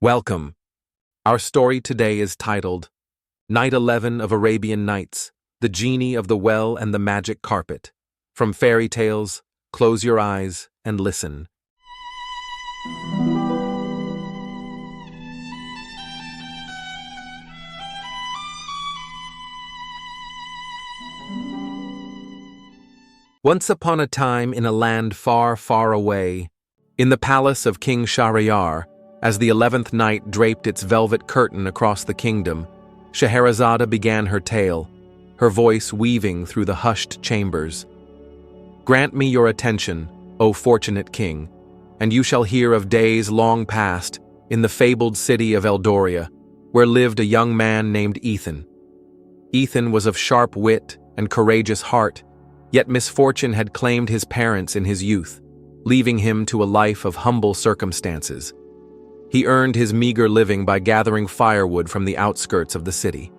Welcome. Our story today is titled, Night 11 of Arabian Nights, The Genie of the Well and the Magic Carpet. From fairy tales, close your eyes and listen. Once upon a time in a land far, far away, in the palace of King Shahryar, as the 11th night draped its velvet curtain across the kingdom, Scheherazade began her tale, her voice weaving through the hushed chambers. Grant me your attention, O fortunate king, and you shall hear of days long past in the fabled city of Eldoria, where lived a young man named Ethan. Ethan was of sharp wit and courageous heart, yet misfortune had claimed his parents in his youth, leaving him to a life of humble circumstances. He earned his meager living by gathering firewood from the outskirts of the city.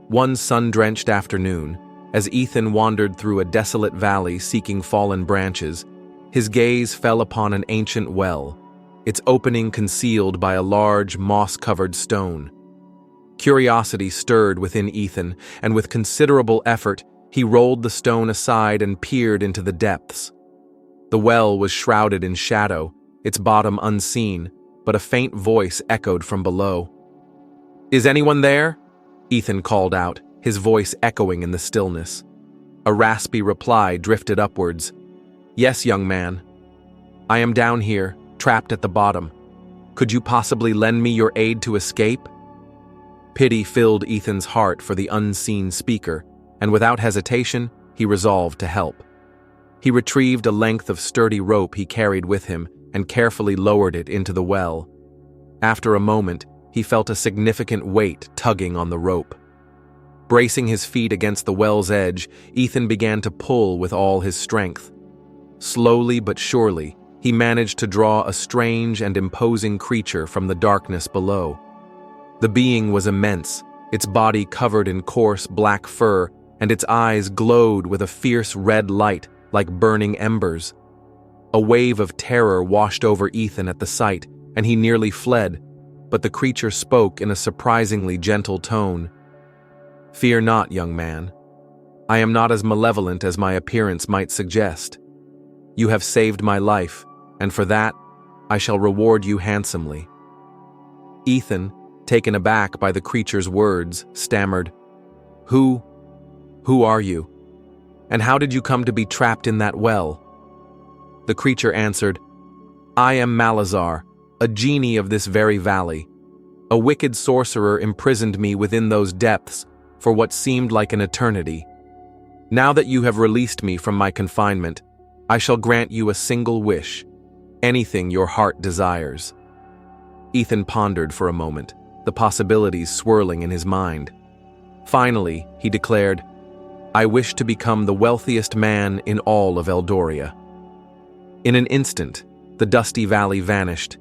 One sun-drenched afternoon, as Ethan wandered through a desolate valley seeking fallen branches, his gaze fell upon an ancient well, its opening concealed by a large, moss-covered stone. Curiosity stirred within Ethan, and with considerable effort, he rolled the stone aside and peered into the depths. The well was shrouded in shadow, its bottom unseen, but a faint voice echoed from below. "Is anyone there?" Ethan called out, his voice echoing in the stillness. A raspy reply drifted upwards. "Yes, young man. I am down here, trapped at the bottom. Could you possibly lend me your aid to escape?" Pity filled Ethan's heart for the unseen speaker, and without hesitation, he resolved to help. He retrieved a length of sturdy rope he carried with him and carefully lowered it into the well. After a moment, he felt a significant weight tugging on the rope. Bracing his feet against the well's edge, Ethan began to pull with all his strength. Slowly but surely, he managed to draw a strange and imposing creature from the darkness below. The being was immense, its body covered in coarse black fur, and its eyes glowed with a fierce red light like burning embers. A wave of terror washed over Ethan at the sight, and he nearly fled, but the creature spoke in a surprisingly gentle tone. "Fear not, young man. I am not as malevolent as my appearance might suggest. You have saved my life, and for that, I shall reward you handsomely." Ethan, taken aback by the creature's words, stammered, Who are you? And how did you come to be trapped in that well?" The creature answered, "I am Malazar, a genie of this very valley. A wicked sorcerer imprisoned me within those depths for what seemed like an eternity. Now that you have released me from my confinement, I shall grant you a single wish, anything your heart desires." Ethan pondered for a moment, the possibilities swirling in his mind. Finally, he declared, "I wish to become the wealthiest man in all of Eldoria." In an instant, the dusty valley vanished,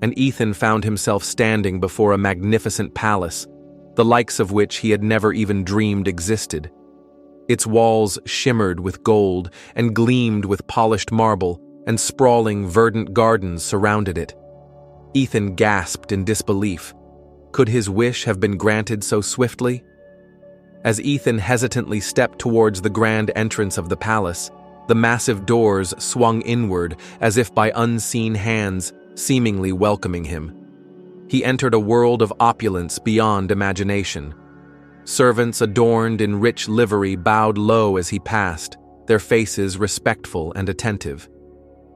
and Ethan found himself standing before a magnificent palace, the likes of which he had never even dreamed existed. Its walls shimmered with gold and gleamed with polished marble, and sprawling, verdant gardens surrounded it. Ethan gasped in disbelief. Could his wish have been granted so swiftly? As Ethan hesitantly stepped towards the grand entrance of the palace, the massive doors swung inward as if by unseen hands, seemingly welcoming him. He entered a world of opulence beyond imagination. Servants adorned in rich livery bowed low as he passed, their faces respectful and attentive.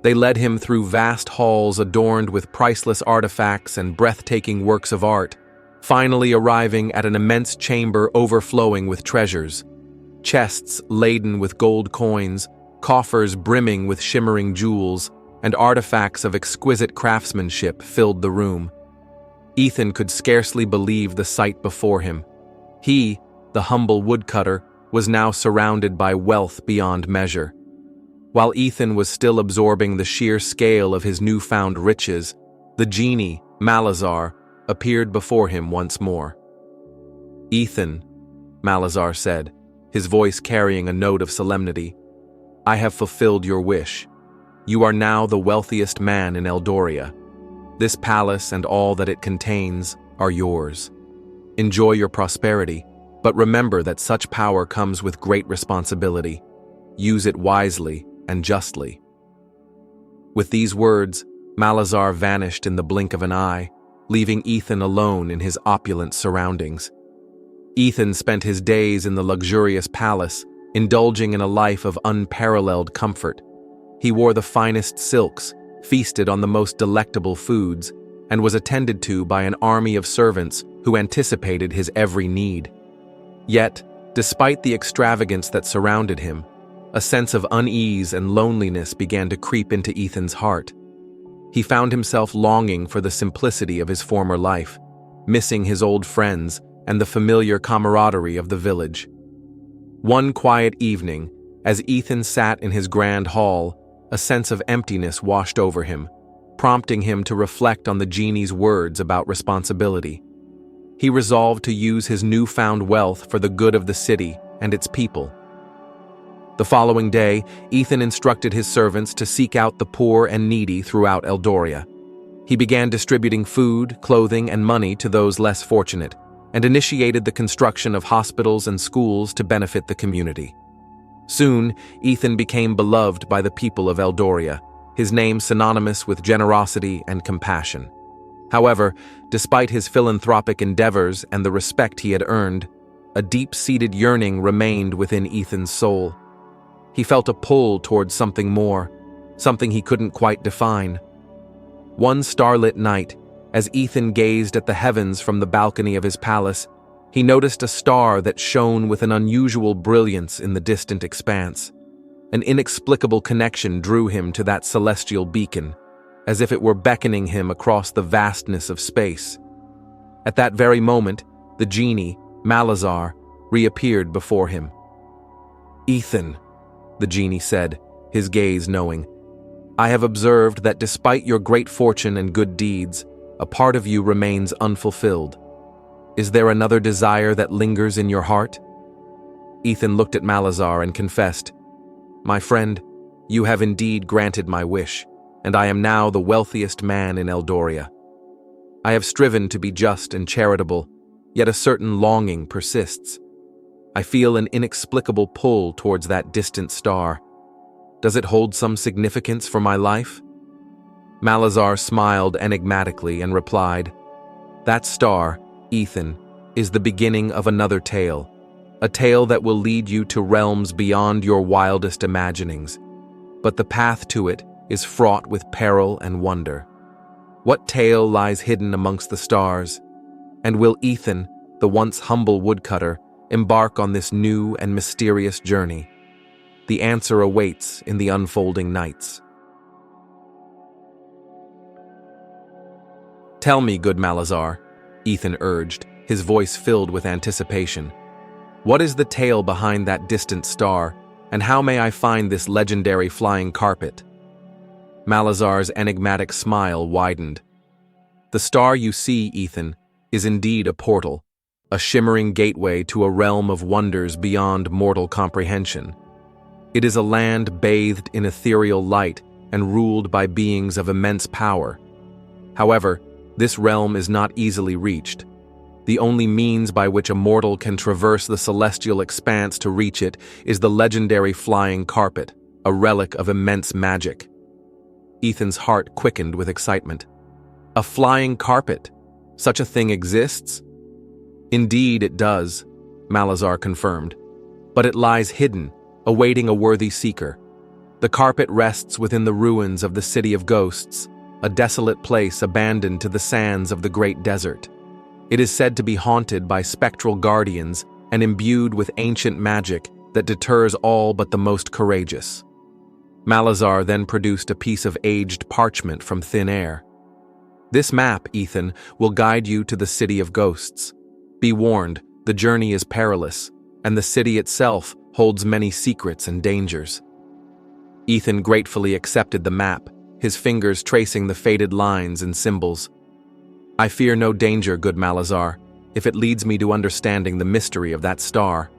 They led him through vast halls adorned with priceless artifacts and breathtaking works of art, finally arriving at an immense chamber overflowing with treasures. Chests laden with gold coins, coffers brimming with shimmering jewels, and artifacts of exquisite craftsmanship filled the room. Ethan could scarcely believe the sight before him. He, the humble woodcutter, was now surrounded by wealth beyond measure. While Ethan was still absorbing the sheer scale of his newfound riches, the genie, Malazar, appeared before him once more. "Ethan," Malazar said, his voice carrying a note of solemnity, "I have fulfilled your wish. You are now the wealthiest man in Eldoria. This palace and all that it contains are yours. Enjoy your prosperity, but remember that such power comes with great responsibility. Use it wisely and justly." With these words, Malazar vanished in the blink of an eye, leaving Ethan alone in his opulent surroundings. Ethan spent his days in the luxurious palace, indulging in a life of unparalleled comfort. He wore the finest silks, feasted on the most delectable foods, and was attended to by an army of servants who anticipated his every need. Yet, despite the extravagance that surrounded him, a sense of unease and loneliness began to creep into Ethan's heart. He found himself longing for the simplicity of his former life, missing his old friends and the familiar camaraderie of the village. One quiet evening, as Ethan sat in his grand hall, a sense of emptiness washed over him, prompting him to reflect on the genie's words about responsibility. He resolved to use his newfound wealth for the good of the city and its people. The following day, Ethan instructed his servants to seek out the poor and needy throughout Eldoria. He began distributing food, clothing, and money to those less fortunate, and initiated the construction of hospitals and schools to benefit the community. Soon, Ethan became beloved by the people of Eldoria, his name synonymous with generosity and compassion. However, despite his philanthropic endeavors and the respect he had earned, a deep-seated yearning remained within Ethan's soul. He felt a pull towards something more, something he couldn't quite define. One starlit night, as Ethan gazed at the heavens from the balcony of his palace, he noticed a star that shone with an unusual brilliance in the distant expanse. An inexplicable connection drew him to that celestial beacon, as if it were beckoning him across the vastness of space. At that very moment, the genie, Malazar, reappeared before him. "Ethan," the genie said, his gaze knowing, "I have observed that despite your great fortune and good deeds, a part of you remains unfulfilled. Is there another desire that lingers in your heart?" Ethan looked at Malazar and confessed, "My friend, you have indeed granted my wish, and I am now the wealthiest man in Eldoria. I have striven to be just and charitable, yet a certain longing persists. I feel an inexplicable pull towards that distant star. Does it hold some significance for my life?" Malazar smiled enigmatically and replied, "That star, Ethan, is the beginning of another tale, a tale that will lead you to realms beyond your wildest imaginings. But the path to it is fraught with peril and wonder. What tale lies hidden amongst the stars? And will Ethan, the once humble woodcutter, embark on this new and mysterious journey? The answer awaits in the unfolding nights." "Tell me, good Malazar," Ethan urged, his voice filled with anticipation. "What is the tale behind that distant star, and how may I find this legendary flying carpet?" Malazar's enigmatic smile widened. "The star you see, Ethan, is indeed a portal, a shimmering gateway to a realm of wonders beyond mortal comprehension. It is a land bathed in ethereal light and ruled by beings of immense power. However, this realm is not easily reached. The only means by which a mortal can traverse the celestial expanse to reach it is the legendary flying carpet, a relic of immense magic." Ethan's heart quickened with excitement. "A flying carpet? Such a thing exists?" "Indeed it does," Malazar confirmed. "But it lies hidden, awaiting a worthy seeker. The carpet rests within the ruins of the City of Ghosts, a desolate place abandoned to the sands of the great desert. It is said to be haunted by spectral guardians and imbued with ancient magic that deters all but the most courageous." Malazar then produced a piece of aged parchment from thin air. "This map, Ethan, will guide you to the City of Ghosts. Be warned, the journey is perilous, and the city itself holds many secrets and dangers." Ethan gratefully accepted the map, his fingers tracing the faded lines and symbols. "I fear no danger, good Malazar, if it leads me to understanding the mystery of that star."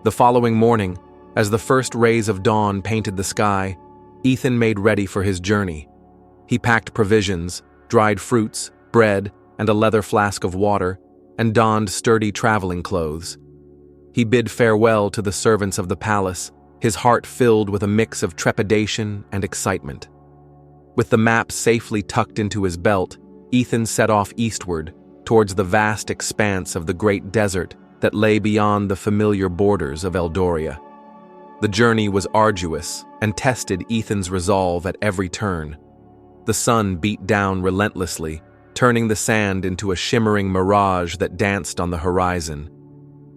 The following morning, as the first rays of dawn painted the sky, Ethan made ready for his journey. He packed provisions, dried fruits, bread, and a leather flask of water, and donned sturdy traveling clothes. He bid farewell to the servants of the palace, his heart filled with a mix of trepidation and excitement. With the map safely tucked into his belt, Ethan set off eastward, towards the vast expanse of the great desert that lay beyond the familiar borders of Eldoria. The journey was arduous and tested Ethan's resolve at every turn. The sun beat down relentlessly, turning the sand into a shimmering mirage that danced on the horizon.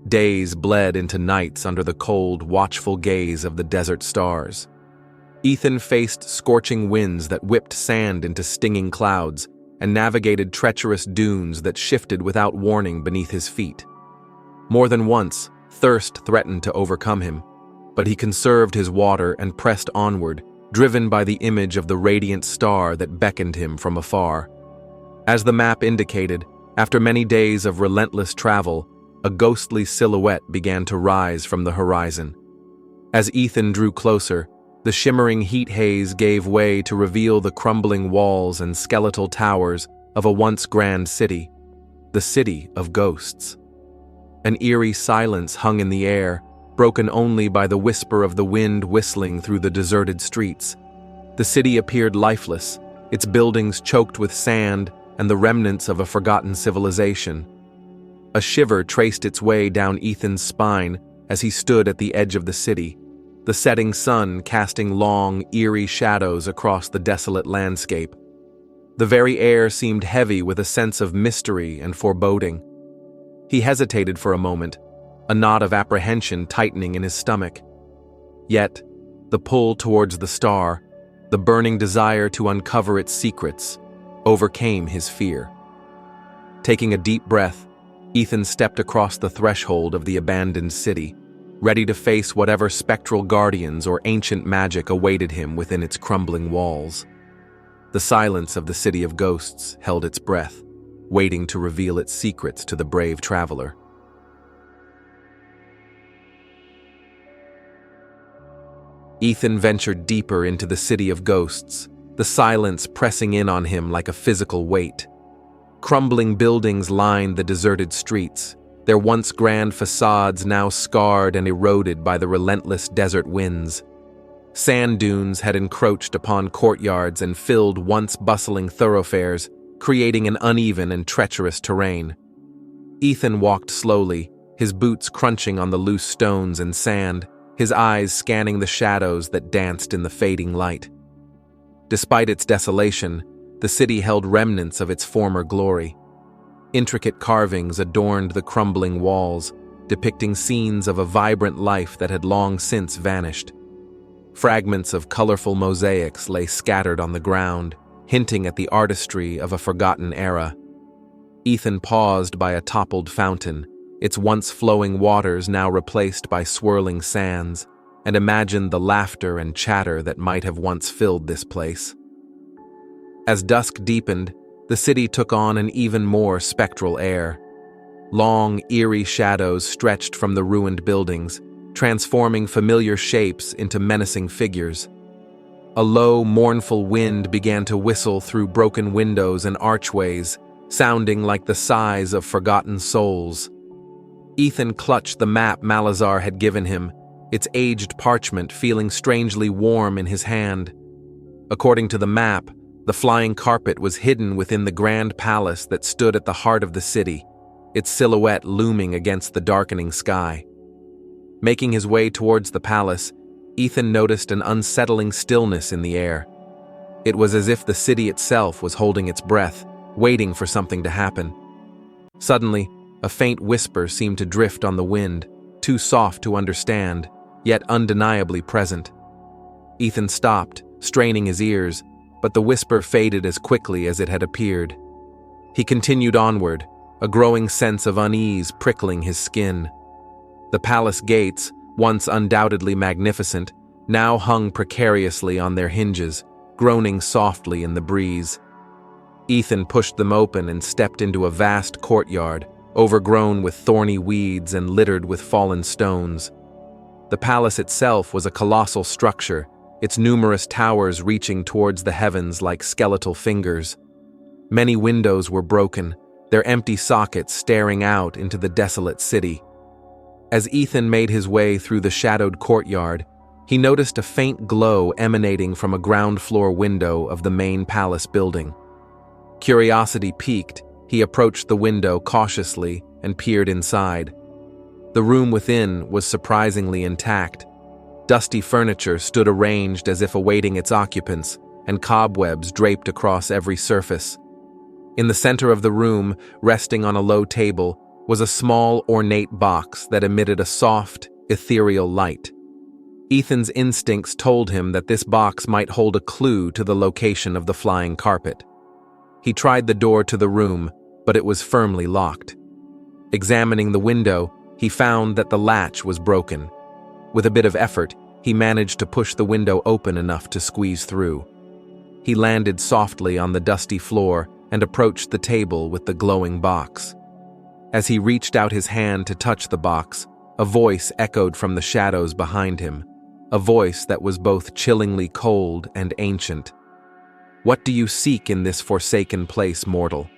Days bled into nights under the cold, watchful gaze of the desert stars. Ethan faced scorching winds that whipped sand into stinging clouds and navigated treacherous dunes that shifted without warning beneath his feet. More than once, thirst threatened to overcome him, but he conserved his water and pressed onward, driven by the image of the radiant star that beckoned him from afar. As the map indicated, after many days of relentless travel, a ghostly silhouette began to rise from the horizon. As Ethan drew closer, the shimmering heat haze gave way to reveal the crumbling walls and skeletal towers of a once grand city, the city of ghosts. An eerie silence hung in the air, broken only by the whisper of the wind whistling through the deserted streets. The city appeared lifeless, its buildings choked with sand and the remnants of a forgotten civilization. A shiver traced its way down Ethan's spine as he stood at the edge of the city, the setting sun casting long, eerie shadows across the desolate landscape. The very air seemed heavy with a sense of mystery and foreboding. He hesitated for a moment, a knot of apprehension tightening in his stomach. Yet, the pull towards the star, the burning desire to uncover its secrets, overcame his fear. Taking a deep breath, Ethan stepped across the threshold of the abandoned city, ready to face whatever spectral guardians or ancient magic awaited him within its crumbling walls. The silence of the city of ghosts held its breath, waiting to reveal its secrets to the brave traveler. Ethan ventured deeper into the city of ghosts, the silence pressing in on him like a physical weight. Crumbling buildings lined the deserted streets, their once grand facades now scarred and eroded by the relentless desert winds. Sand dunes had encroached upon courtyards and filled once bustling thoroughfares, creating an uneven and treacherous terrain. Ethan walked slowly, his boots crunching on the loose stones and sand, his eyes scanning the shadows that danced in the fading light. Despite its desolation, the city held remnants of its former glory. Intricate carvings adorned the crumbling walls, depicting scenes of a vibrant life that had long since vanished. Fragments of colorful mosaics lay scattered on the ground, hinting at the artistry of a forgotten era. Ethan paused by a toppled fountain, its once flowing waters now replaced by swirling sands, and imagined the laughter and chatter that might have once filled this place. As dusk deepened, the city took on an even more spectral air. Long, eerie shadows stretched from the ruined buildings, transforming familiar shapes into menacing figures. A low, mournful wind began to whistle through broken windows and archways, sounding like the sighs of forgotten souls. Ethan clutched the map Malazar had given him, its aged parchment feeling strangely warm in his hand. According to the map, the flying carpet was hidden within the grand palace that stood at the heart of the city, its silhouette looming against the darkening sky. Making his way towards the palace, Ethan noticed an unsettling stillness in the air. It was as if the city itself was holding its breath, waiting for something to happen. Suddenly, a faint whisper seemed to drift on the wind, too soft to understand, yet undeniably present. Ethan stopped, straining his ears, but the whisper faded as quickly as it had appeared. He continued onward, a growing sense of unease prickling his skin. The palace gates, once undoubtedly magnificent, now hung precariously on their hinges, groaning softly in the breeze. Ethan pushed them open and stepped into a vast courtyard, overgrown with thorny weeds and littered with fallen stones. The palace itself was a colossal structure, its numerous towers reaching towards the heavens like skeletal fingers. Many windows were broken, their empty sockets staring out into the desolate city. As Ethan made his way through the shadowed courtyard, he noticed a faint glow emanating from a ground-floor window of the main palace building. Curiosity piqued, he approached the window cautiously and peered inside. The room within was surprisingly intact. Dusty furniture stood arranged as if awaiting its occupants, and cobwebs draped across every surface. In the center of the room, resting on a low table, was a small, ornate box that emitted a soft, ethereal light. Ethan's instincts told him that this box might hold a clue to the location of the flying carpet. He tried the door to the room, but it was firmly locked. Examining the window, he found that the latch was broken. With a bit of effort, he managed to push the window open enough to squeeze through. He landed softly on the dusty floor and approached the table with the glowing box. As he reached out his hand to touch the box, a voice echoed from the shadows behind him, a voice that was both chillingly cold and ancient. "What do you seek in this forsaken place, mortal?"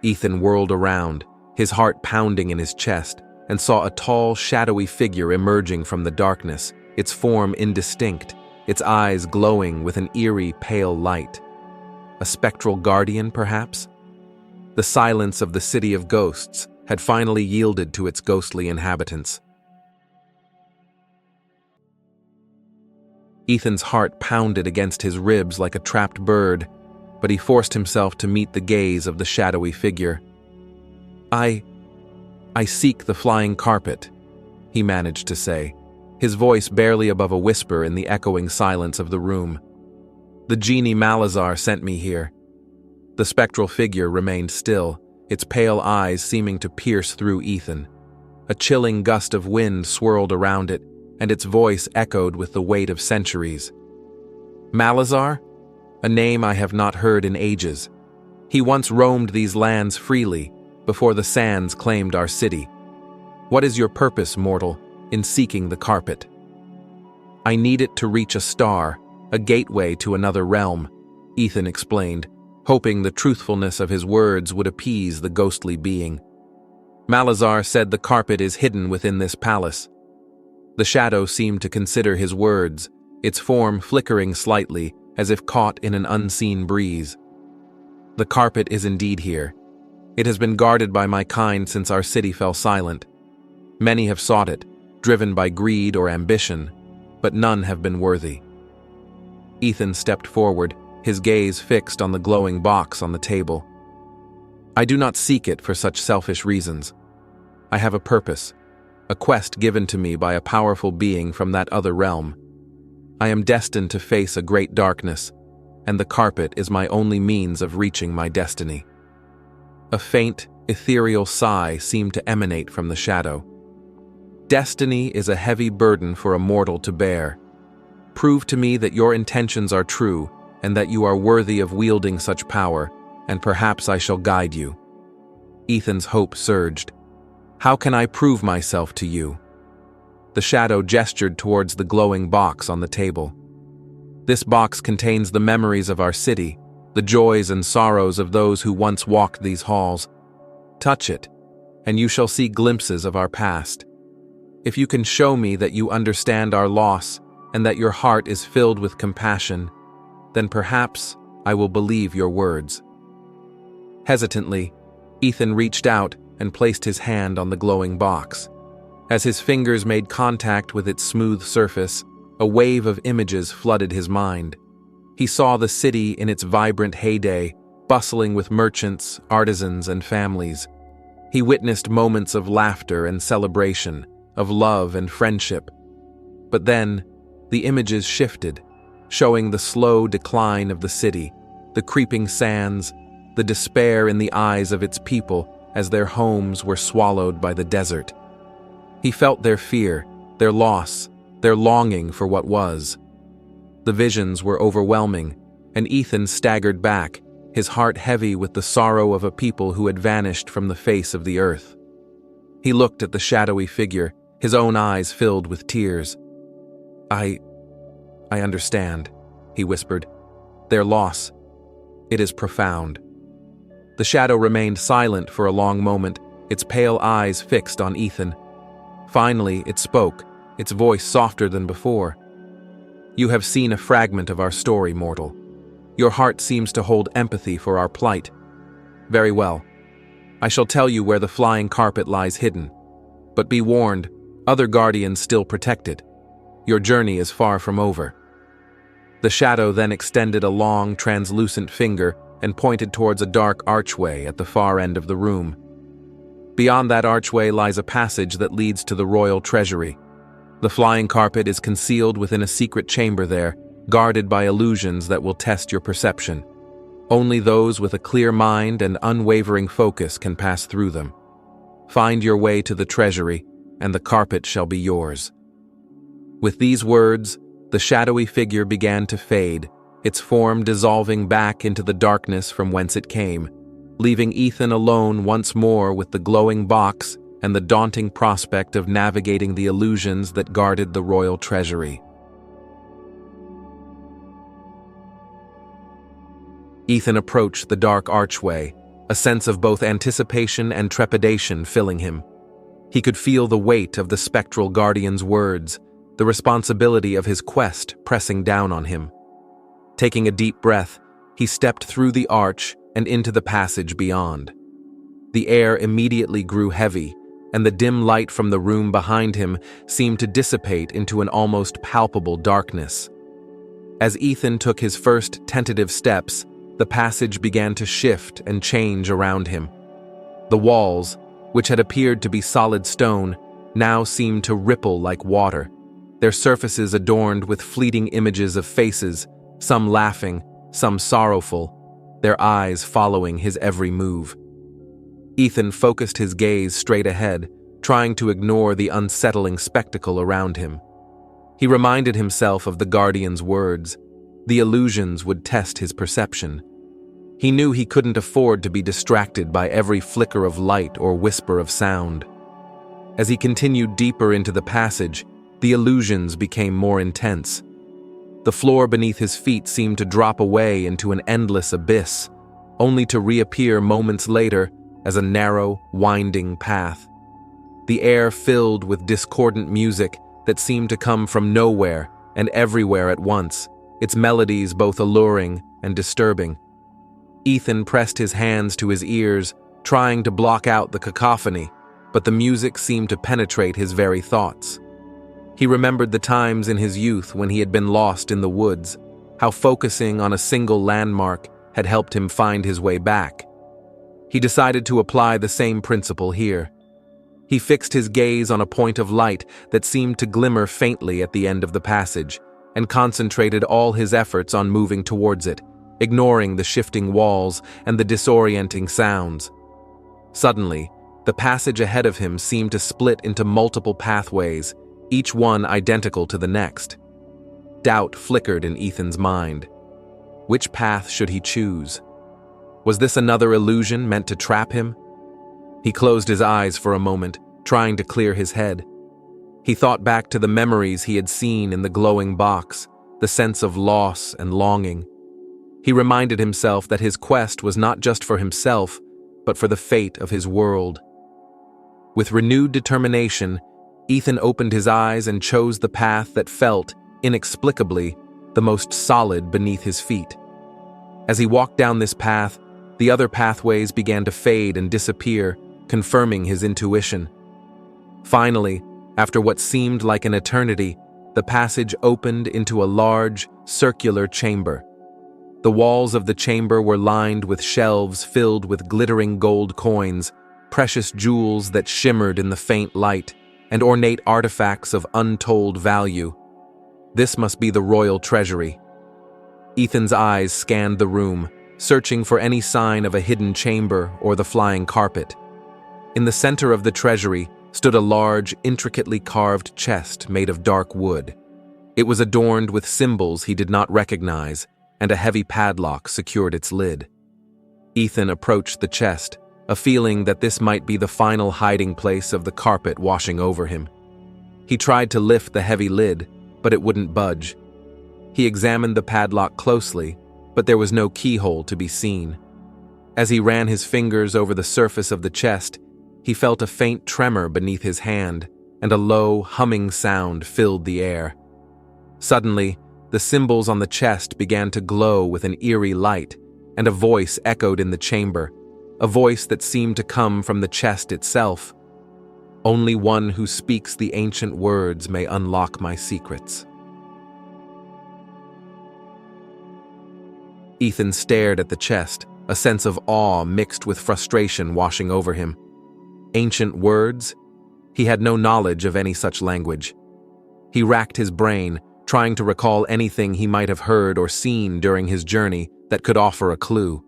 Ethan whirled around, his heart pounding in his chest, and saw a tall, shadowy figure emerging from the darkness, its form indistinct, its eyes glowing with an eerie, pale light. A spectral guardian, perhaps? The silence of the city of ghosts had finally yielded to its ghostly inhabitants. Ethan's heart pounded against his ribs like a trapped bird, but he forced himself to meet the gaze of the shadowy figure. I seek the flying carpet," he managed to say, his voice barely above a whisper in the echoing silence of the room. "The Genie Malazar sent me here." The spectral figure remained still, its pale eyes seeming to pierce through Ethan. A chilling gust of wind swirled around it, and its voice echoed with the weight of centuries. "Malazar? A name I have not heard in ages. He once roamed these lands freely, before the sands claimed our city. What is your purpose, mortal, in seeking the carpet?" "I need it to reach a star, a gateway to another realm," Ethan explained, hoping the truthfulness of his words would appease the ghostly being. "Malazar said the carpet is hidden within this palace." The shadow seemed to consider his words, its form flickering slightly, as if caught in an unseen breeze. "The carpet is indeed here. It has been guarded by my kind since our city fell silent. Many have sought it, driven by greed or ambition, but none have been worthy." Ethan stepped forward, his gaze fixed on the glowing box on the table. "I do not seek it for such selfish reasons. I have a purpose, a quest given to me by a powerful being from that other realm. I am destined to face a great darkness, and the carpet is my only means of reaching my destiny." A faint, ethereal sigh seemed to emanate from the shadow. "Destiny is a heavy burden for a mortal to bear. Prove to me that your intentions are true and that you are worthy of wielding such power, and perhaps I shall guide you." Ethan's hope surged. "How can I prove myself to you?" The shadow gestured towards the glowing box on the table. "This box contains the memories of our city, the joys and sorrows of those who once walked these halls. Touch it, and you shall see glimpses of our past. If you can show me that you understand our loss and that your heart is filled with compassion, then perhaps I will believe your words." Hesitantly, Ethan reached out and placed his hand on the glowing box. As his fingers made contact with its smooth surface, a wave of images flooded his mind. He saw the city in its vibrant heyday, bustling with merchants, artisans, and families. He witnessed moments of laughter and celebration, of love and friendship. But then, the images shifted, showing the slow decline of the city, the creeping sands, the despair in the eyes of its people as their homes were swallowed by the desert. He felt their fear, their loss, their longing for what was. The visions were overwhelming, and Ethan staggered back, his heart heavy with the sorrow of a people who had vanished from the face of the earth. He looked at the shadowy figure, his own eyes filled with tears. I "I understand," he whispered. "Their loss. It is profound." The shadow remained silent for a long moment, its pale eyes fixed on Ethan. Finally, it spoke, its voice softer than before. "You have seen a fragment of our story, mortal. Your heart seems to hold empathy for our plight. Very well. I shall tell you where the flying carpet lies hidden. But be warned, other guardians still protect it. Your journey is far from over." The shadow then extended a long, translucent finger and pointed towards a dark archway at the far end of the room. Beyond that archway lies a passage that leads to the royal treasury. The flying carpet is concealed within a secret chamber there, guarded by illusions that will test your perception. Only those with a clear mind and unwavering focus can pass through them. Find your way to the treasury, and the carpet shall be yours. With these words, the shadowy figure began to fade, its form dissolving back into the darkness from whence it came, leaving Ethan alone once more with the glowing box and the daunting prospect of navigating the illusions that guarded the royal treasury. Ethan approached the dark archway, a sense of both anticipation and trepidation filling him. He could feel the weight of the spectral guardian's words, the responsibility of his quest pressing down on him. Taking a deep breath, he stepped through the arch and into the passage beyond. The air immediately grew heavy, and the dim light from the room behind him seemed to dissipate into an almost palpable darkness. As Ethan took his first tentative steps, the passage began to shift and change around him. The walls, which had appeared to be solid stone, now seemed to ripple like water, their surfaces adorned with fleeting images of faces, some laughing, some sorrowful, their eyes following his every move. Ethan focused his gaze straight ahead, trying to ignore the unsettling spectacle around him. He reminded himself of the guardian's words. The illusions would test his perception. He knew he couldn't afford to be distracted by every flicker of light or whisper of sound. As he continued deeper into the passage, the illusions became more intense. The floor beneath his feet seemed to drop away into an endless abyss, only to reappear moments later as a narrow, winding path. The air filled with discordant music that seemed to come from nowhere and everywhere at once, its melodies both alluring and disturbing. Ethan pressed his hands to his ears, trying to block out the cacophony, but the music seemed to penetrate his very thoughts. He remembered the times in his youth when he had been lost in the woods, how focusing on a single landmark had helped him find his way back. He decided to apply the same principle here. He fixed his gaze on a point of light that seemed to glimmer faintly at the end of the passage, and concentrated all his efforts on moving towards it, ignoring the shifting walls and the disorienting sounds. Suddenly, the passage ahead of him seemed to split into multiple pathways, each one identical to the next. Doubt flickered in Ethan's mind. Which path should he choose? Was this another illusion meant to trap him? He closed his eyes for a moment, trying to clear his head. He thought back to the memories he had seen in the glowing box, the sense of loss and longing. He reminded himself that his quest was not just for himself, but for the fate of his world. With renewed determination, Ethan opened his eyes and chose the path that felt, inexplicably, the most solid beneath his feet. As he walked down this path, the other pathways began to fade and disappear, confirming his intuition. Finally, after what seemed like an eternity, the passage opened into a large, circular chamber. The walls of the chamber were lined with shelves filled with glittering gold coins, precious jewels that shimmered in the faint light, and ornate artifacts of untold value. This must be the royal treasury. Ethan's eyes scanned the room, searching for any sign of a hidden chamber or the flying carpet. In the center of the treasury stood a large, intricately carved chest made of dark wood. It was adorned with symbols he did not recognize, and a heavy padlock secured its lid. Ethan approached the chest, a feeling that this might be the final hiding place of the carpet washing over him. He tried to lift the heavy lid, but it wouldn't budge. He examined the padlock closely, but there was no keyhole to be seen. As he ran his fingers over the surface of the chest, he felt a faint tremor beneath his hand, and a low, humming sound filled the air. Suddenly, the symbols on the chest began to glow with an eerie light, and a voice echoed in the chamber, a voice that seemed to come from the chest itself. "Only one who speaks the ancient words may unlock my secrets." Ethan stared at the chest, a sense of awe mixed with frustration washing over him. Ancient words? He had no knowledge of any such language. He racked his brain, trying to recall anything he might have heard or seen during his journey that could offer a clue.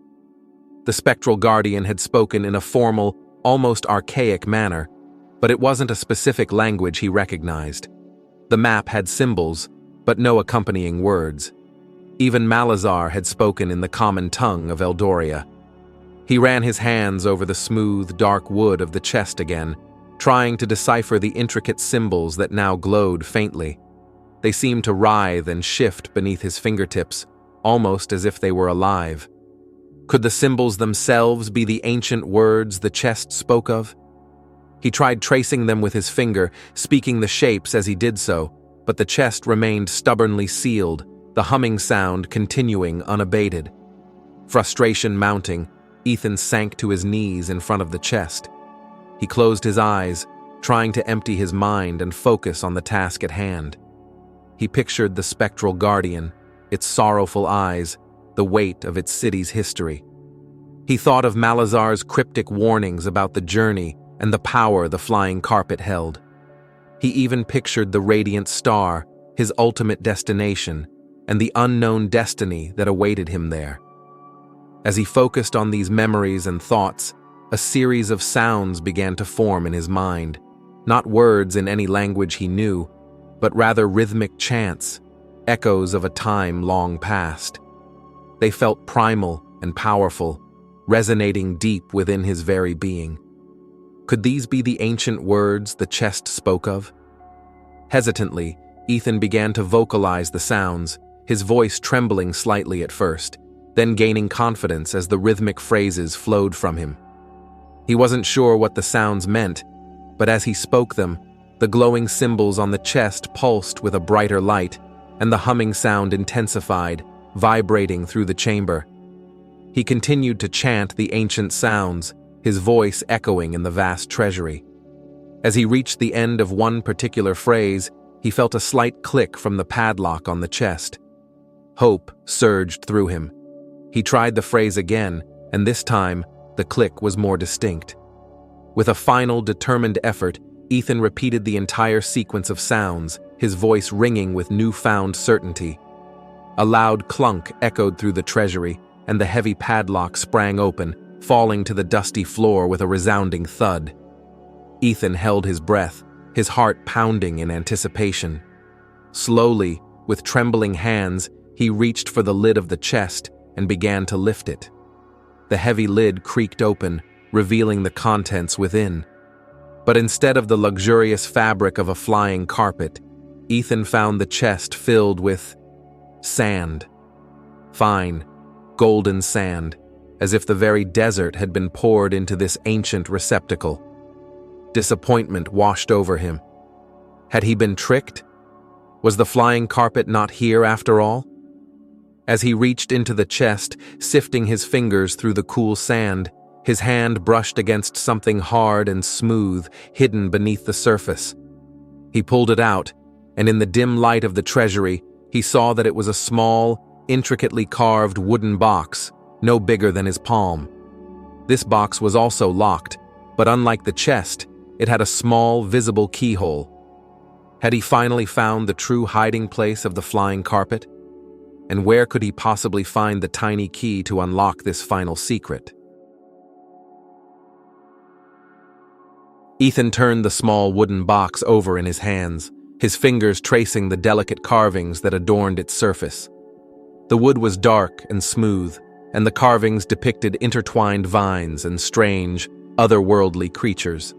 The spectral guardian had spoken in a formal, almost archaic manner, but it wasn't a specific language he recognized. The map had symbols, but no accompanying words. Even Malazar had spoken in the common tongue of Eldoria. He ran his hands over the smooth, dark wood of the chest again, trying to decipher the intricate symbols that now glowed faintly. They seemed to writhe and shift beneath his fingertips, almost as if they were alive. Could the symbols themselves be the ancient words the chest spoke of? He tried tracing them with his finger, speaking the shapes as he did so, but the chest remained stubbornly sealed, the humming sound continuing unabated. Frustration mounting, Ethan sank to his knees in front of the chest. He closed his eyes, trying to empty his mind and focus on the task at hand. He pictured the spectral guardian, its sorrowful eyes, the weight of its city's history. He thought of Malazar's cryptic warnings about the journey and the power the flying carpet held. He even pictured the radiant star, his ultimate destination, and the unknown destiny that awaited him there. As he focused on these memories and thoughts, a series of sounds began to form in his mind, not words in any language he knew, but rather rhythmic chants, echoes of a time long past. They felt primal and powerful, resonating deep within his very being. Could these be the ancient words the chest spoke of? Hesitantly, Ethan began to vocalize the sounds, his voice trembling slightly at first, then gaining confidence as the rhythmic phrases flowed from him. He wasn't sure what the sounds meant, but as he spoke them, the glowing symbols on the chest pulsed with a brighter light, and the humming sound intensified, vibrating through the chamber. He continued to chant the ancient sounds, his voice echoing in the vast treasury. As he reached the end of one particular phrase, he felt a slight click from the padlock on the chest. Hope surged through him. He tried the phrase again, and this time, the click was more distinct. With a final, determined effort, Ethan repeated the entire sequence of sounds, his voice ringing with newfound certainty. A loud clunk echoed through the treasury, and the heavy padlock sprang open, falling to the dusty floor with a resounding thud. Ethan held his breath, his heart pounding in anticipation. Slowly, with trembling hands, he reached for the lid of the chest and began to lift it. The heavy lid creaked open, revealing the contents within. But instead of the luxurious fabric of a flying carpet, Ethan found the chest filled with sand. Fine, golden sand, as if the very desert had been poured into this ancient receptacle. Disappointment washed over him. Had he been tricked? Was the flying carpet not here after all? As he reached into the chest, sifting his fingers through the cool sand, his hand brushed against something hard and smooth, hidden beneath the surface. He pulled it out, and in the dim light of the treasury, he saw that it was a small, intricately carved wooden box, no bigger than his palm. This box was also locked, but unlike the chest, it had a small, visible keyhole. Had he finally found the true hiding place of the flying carpet? And where could he possibly find the tiny key to unlock this final secret? Ethan turned the small wooden box over in his hands, his fingers tracing the delicate carvings that adorned its surface. The wood was dark and smooth, and the carvings depicted intertwined vines and strange, otherworldly creatures.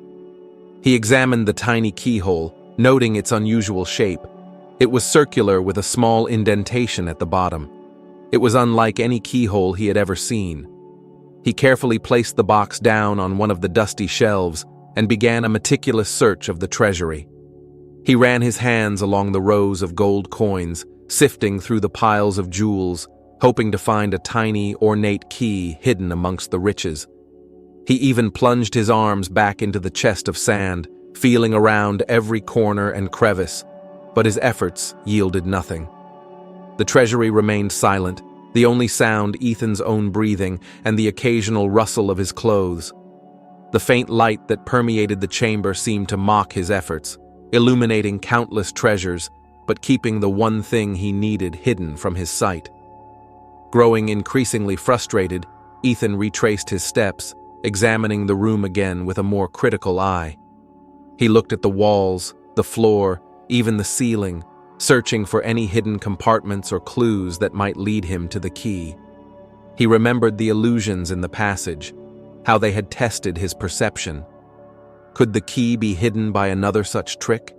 He examined the tiny keyhole, noting its unusual shape. It was circular with a small indentation at the bottom. It was unlike any keyhole he had ever seen. He carefully placed the box down on one of the dusty shelves and began a meticulous search of the treasury. He ran his hands along the rows of gold coins, sifting through the piles of jewels, hoping to find a tiny, ornate key hidden amongst the riches. He even plunged his arms back into the chest of sand, feeling around every corner and crevice, but his efforts yielded nothing. The treasury remained silent, the only sound Ethan's own breathing and the occasional rustle of his clothes. The faint light that permeated the chamber seemed to mock his efforts, illuminating countless treasures, but keeping the one thing he needed hidden from his sight. Growing increasingly frustrated, Ethan retraced his steps, examining the room again with a more critical eye. He looked at the walls, the floor, even the ceiling, searching for any hidden compartments or clues that might lead him to the key. He remembered the illusions in the passage, how they had tested his perception. Could the key be hidden by another such trick?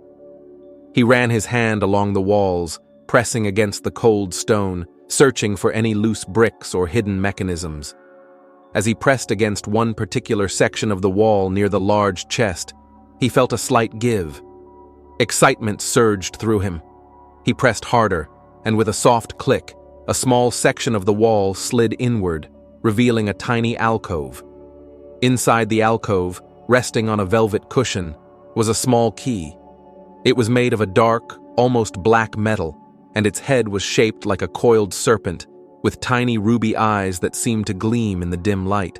He ran his hand along the walls, pressing against the cold stone, searching for any loose bricks or hidden mechanisms. As he pressed against one particular section of the wall near the large chest, he felt a slight give. Excitement surged through him. He pressed harder, and with a soft click, a small section of the wall slid inward, revealing a tiny alcove. Inside the alcove, resting on a velvet cushion, was a small key. It was made of a dark, almost black metal, and its head was shaped like a coiled serpent, with tiny ruby eyes that seemed to gleam in the dim light.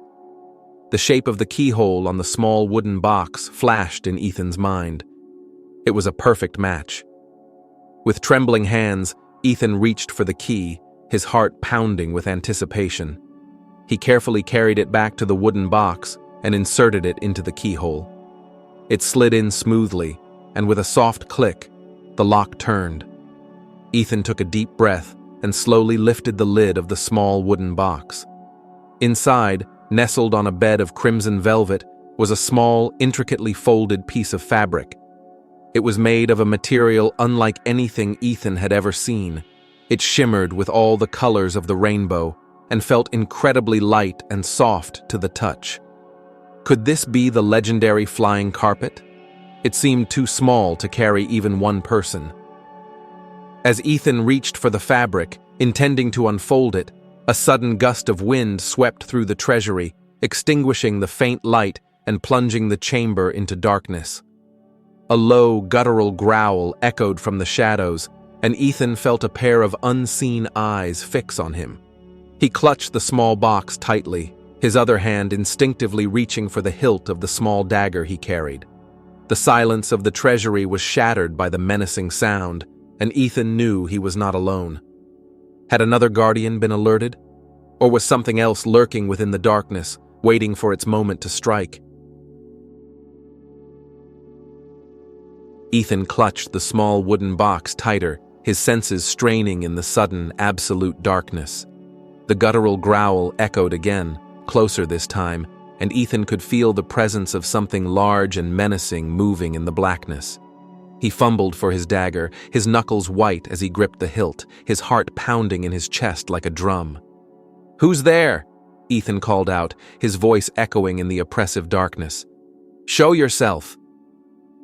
The shape of the keyhole on the small wooden box flashed in Ethan's mind. It was a perfect match. With trembling hands, Ethan reached for the key, his heart pounding with anticipation. He carefully carried it back to the wooden box and inserted it into the keyhole. It slid in smoothly, and with a soft click, the lock turned. Ethan took a deep breath and slowly lifted the lid of the small wooden box. Inside, nestled on a bed of crimson velvet, was a small, intricately folded piece of fabric. It was made of a material unlike anything Ethan had ever seen. It shimmered with all the colors of the rainbow and felt incredibly light and soft to the touch. Could this be the legendary flying carpet? It seemed too small to carry even one person. As Ethan reached for the fabric, intending to unfold it, a sudden gust of wind swept through the treasury, extinguishing the faint light and plunging the chamber into darkness. A low, guttural growl echoed from the shadows, and Ethan felt a pair of unseen eyes fix on him. He clutched the small box tightly, his other hand instinctively reaching for the hilt of the small dagger he carried. The silence of the treasury was shattered by the menacing sound, and Ethan knew he was not alone. Had another guardian been alerted? Or was something else lurking within the darkness, waiting for its moment to strike? Ethan clutched the small wooden box tighter, his senses straining in the sudden, absolute darkness. The guttural growl echoed again, closer this time, and Ethan could feel the presence of something large and menacing moving in the blackness. He fumbled for his dagger, his knuckles white as he gripped the hilt, his heart pounding in his chest like a drum. "Who's there?" Ethan called out, his voice echoing in the oppressive darkness. "Show yourself!"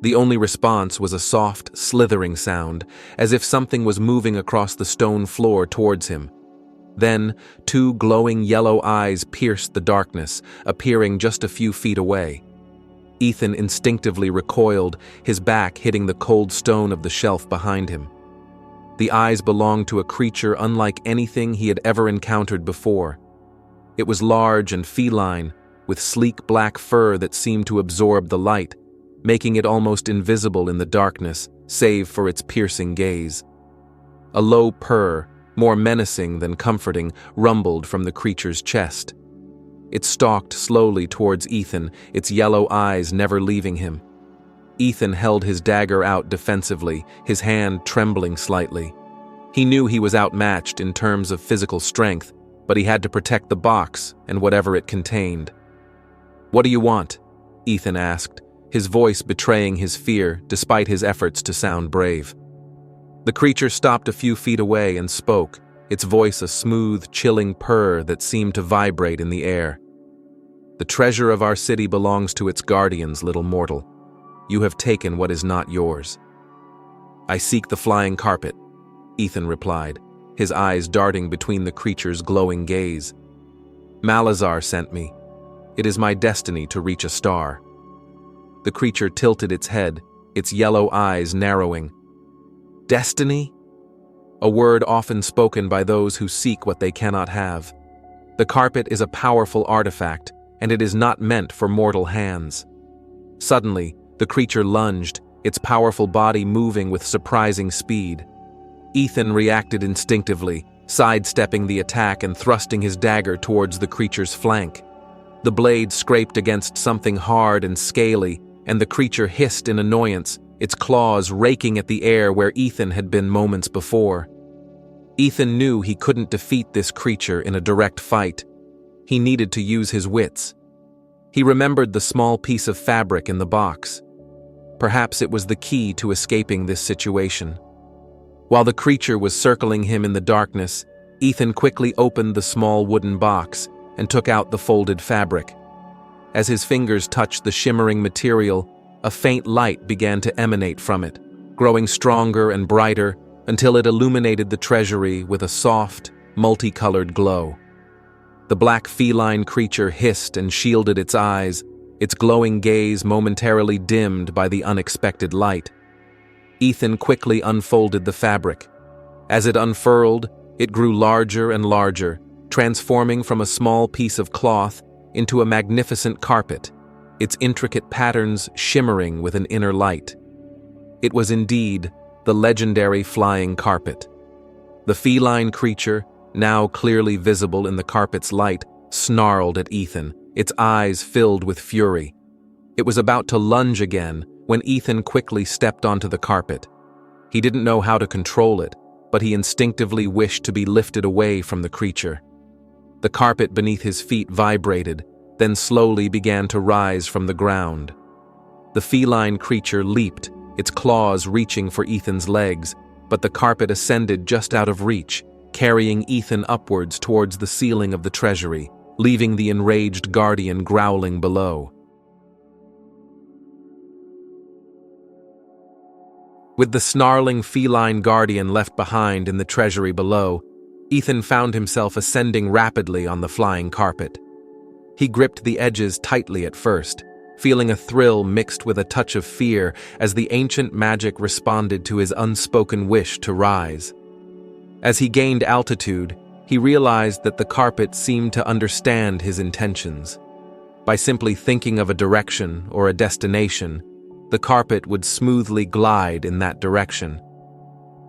The only response was a soft, slithering sound, as if something was moving across the stone floor towards him. Then, two glowing yellow eyes pierced the darkness, appearing just a few feet away. Ethan instinctively recoiled, his back hitting the cold stone of the shelf behind him. The eyes belonged to a creature unlike anything he had ever encountered before. It was large and feline, with sleek black fur that seemed to absorb the light, making it almost invisible in the darkness, save for its piercing gaze. A low purr, more menacing than comforting, rumbled from the creature's chest. It stalked slowly towards Ethan, its yellow eyes never leaving him. Ethan held his dagger out defensively, his hand trembling slightly. He knew he was outmatched in terms of physical strength, but he had to protect the box and whatever it contained. "What do you want?" Ethan asked, his voice betraying his fear despite his efforts to sound brave. The creature stopped a few feet away and spoke, its voice a smooth, chilling purr that seemed to vibrate in the air. "The treasure of our city belongs to its guardians, little mortal. You have taken what is not yours." "I seek the flying carpet," Ethan replied, his eyes darting between the creature's glowing gaze. "Malazar sent me. It is my destiny to reach a star." The creature tilted its head, its yellow eyes narrowing. "Destiny?" A word often spoken by those who seek what they cannot have. The carpet is a powerful artifact, and it is not meant for mortal hands. Suddenly, the creature lunged, its powerful body moving with surprising speed. Ethan reacted instinctively, sidestepping the attack and thrusting his dagger towards the creature's flank. The blade scraped against something hard and scaly, and the creature hissed in annoyance, its claws raking at the air where Ethan had been moments before. Ethan knew he couldn't defeat this creature in a direct fight. He needed to use his wits. He remembered the small piece of fabric in the box. Perhaps it was the key to escaping this situation. While the creature was circling him in the darkness, Ethan quickly opened the small wooden box and took out the folded fabric. As his fingers touched the shimmering material, a faint light began to emanate from it, growing stronger and brighter until it illuminated the treasury with a soft, multicolored glow. The black feline creature hissed and shielded its eyes, its glowing gaze momentarily dimmed by the unexpected light. Ethan quickly unfolded the fabric. As it unfurled, it grew larger and larger, transforming from a small piece of cloth into a magnificent carpet, its intricate patterns shimmering with an inner light. It was indeed the legendary flying carpet. The feline creature, now clearly visible in the carpet's light, snarled at Ethan, its eyes filled with fury. It was about to lunge again when Ethan quickly stepped onto the carpet. He didn't know how to control it, but he instinctively wished to be lifted away from the creature. The carpet beneath his feet vibrated, then slowly began to rise from the ground. The feline creature leaped, its claws reaching for Ethan's legs, but the carpet ascended just out of reach, carrying Ethan upwards towards the ceiling of the treasury, leaving the enraged guardian growling below. With the snarling feline guardian left behind in the treasury below, Ethan found himself ascending rapidly on the flying carpet. He gripped the edges tightly at first, feeling a thrill mixed with a touch of fear as the ancient magic responded to his unspoken wish to rise. As he gained altitude, he realized that the carpet seemed to understand his intentions. By simply thinking of a direction or a destination, the carpet would smoothly glide in that direction.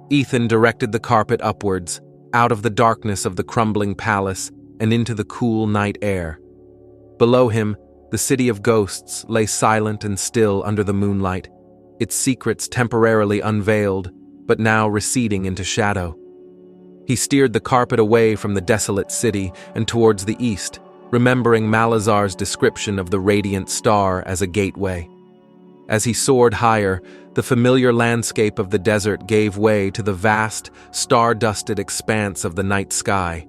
Ethan directed the carpet upwards, out of the darkness of the crumbling palace and into the cool night air. Below him, the city of ghosts lay silent and still under the moonlight, its secrets temporarily unveiled, but now receding into shadow. He steered the carpet away from the desolate city and towards the east, remembering Malazar's description of the radiant star as a gateway. As he soared higher, the familiar landscape of the desert gave way to the vast, star-dusted expanse of the night sky.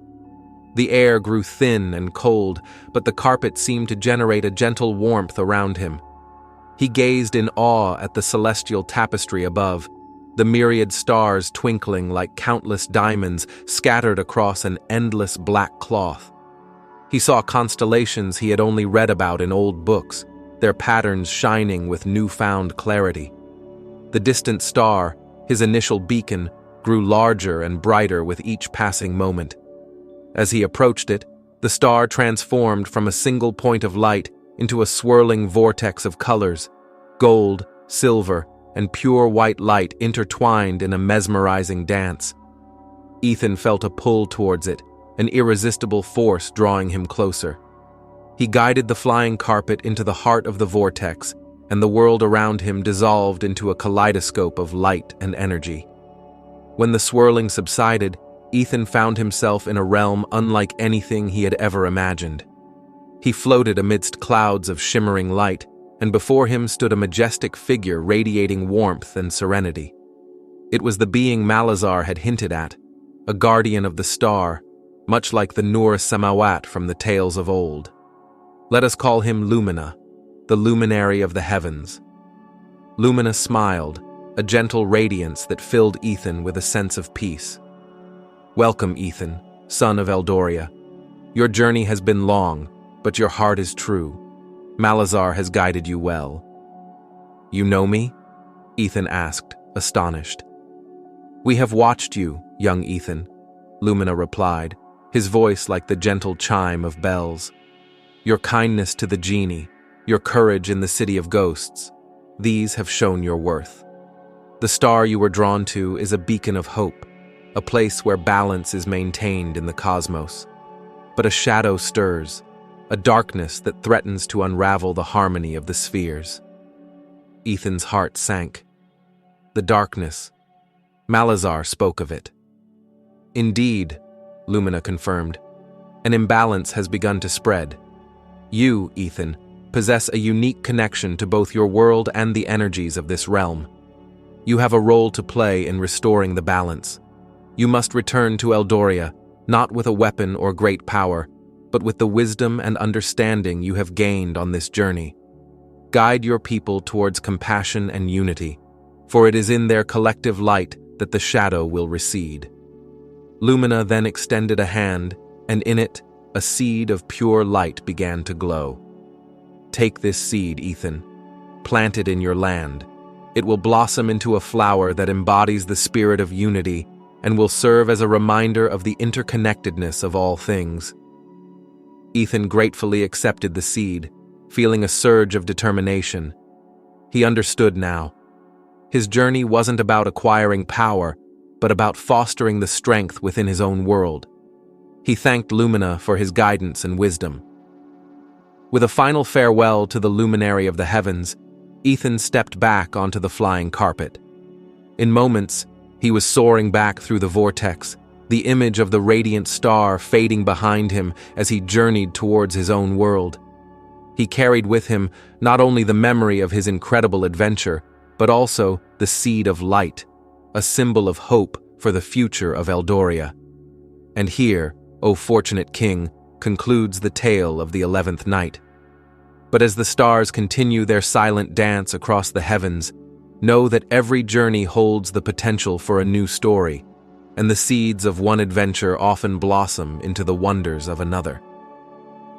The air grew thin and cold, but the carpet seemed to generate a gentle warmth around him. He gazed in awe at the celestial tapestry above, the myriad stars twinkling like countless diamonds scattered across an endless black cloth. He saw constellations he had only read about in old books, their patterns shining with newfound clarity. The distant star, his initial beacon, grew larger and brighter with each passing moment. As he approached it, the star transformed from a single point of light into a swirling vortex of colors, gold, silver, and pure white light intertwined in a mesmerizing dance. Ethan felt a pull towards it, an irresistible force drawing him closer. He guided the flying carpet into the heart of the vortex, and the world around him dissolved into a kaleidoscope of light and energy. When the swirling subsided, Ethan found himself in a realm unlike anything he had ever imagined. He floated amidst clouds of shimmering light, and before him stood a majestic figure radiating warmth and serenity. It was the being Malazar had hinted at, a guardian of the star, much like the Nur Samawat from the tales of old. Let us call him Lumina, the luminary of the heavens. Lumina smiled, a gentle radiance that filled Ethan with a sense of peace. Welcome, Ethan, son of Eldoria. Your journey has been long, but your heart is true. Malazar has guided you well. You know me? Ethan asked, astonished. We have watched you, young Ethan, Lumina replied, his voice like the gentle chime of bells. Your kindness to the Genie, your courage in the city of ghosts, these have shown your worth. The star you were drawn to is a beacon of hope, a place where balance is maintained in the cosmos. But a shadow stirs, a darkness that threatens to unravel the harmony of the spheres. Ethan's heart sank. The darkness. Malazar spoke of it. Indeed, Lumina confirmed, an imbalance has begun to spread. You, Ethan, possess a unique connection to both your world and the energies of this realm. You have a role to play in restoring the balance. You must return to Eldoria, not with a weapon or great power, but with the wisdom and understanding you have gained on this journey. Guide your people towards compassion and unity, for it is in their collective light that the shadow will recede. Lumina then extended a hand, and in it, a seed of pure light began to glow. Take this seed, Ethan. Plant it in your land. It will blossom into a flower that embodies the spirit of unity and will serve as a reminder of the interconnectedness of all things. Ethan gratefully accepted the seed, feeling a surge of determination. He understood now. His journey wasn't about acquiring power, but about fostering the strength within his own world. He thanked Lumina for his guidance and wisdom. With a final farewell to the luminary of the heavens, Ethan stepped back onto the flying carpet. In moments, he was soaring back through the vortex, the image of the radiant star fading behind him as he journeyed towards his own world. He carried with him not only the memory of his incredible adventure, but also the seed of light, a symbol of hope for the future of Eldoria. And here, O fortunate king, concludes the tale of the 11th night. But as the stars continue their silent dance across the heavens, know that every journey holds the potential for a new story, and the seeds of one adventure often blossom into the wonders of another.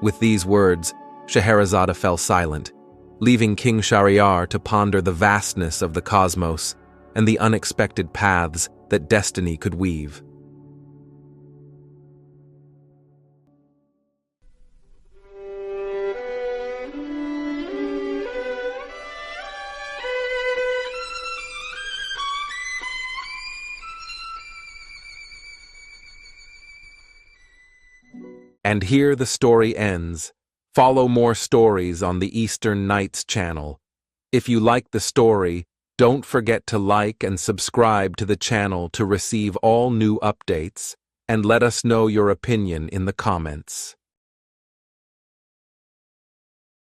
With these words, Scheherazade fell silent, leaving King Shahryar to ponder the vastness of the cosmos and the unexpected paths that destiny could weave. And here the story ends. Follow more stories on the Eastern Nights channel. If you like the story, don't forget to like and subscribe to the channel to receive all new updates, and let us know your opinion in the comments.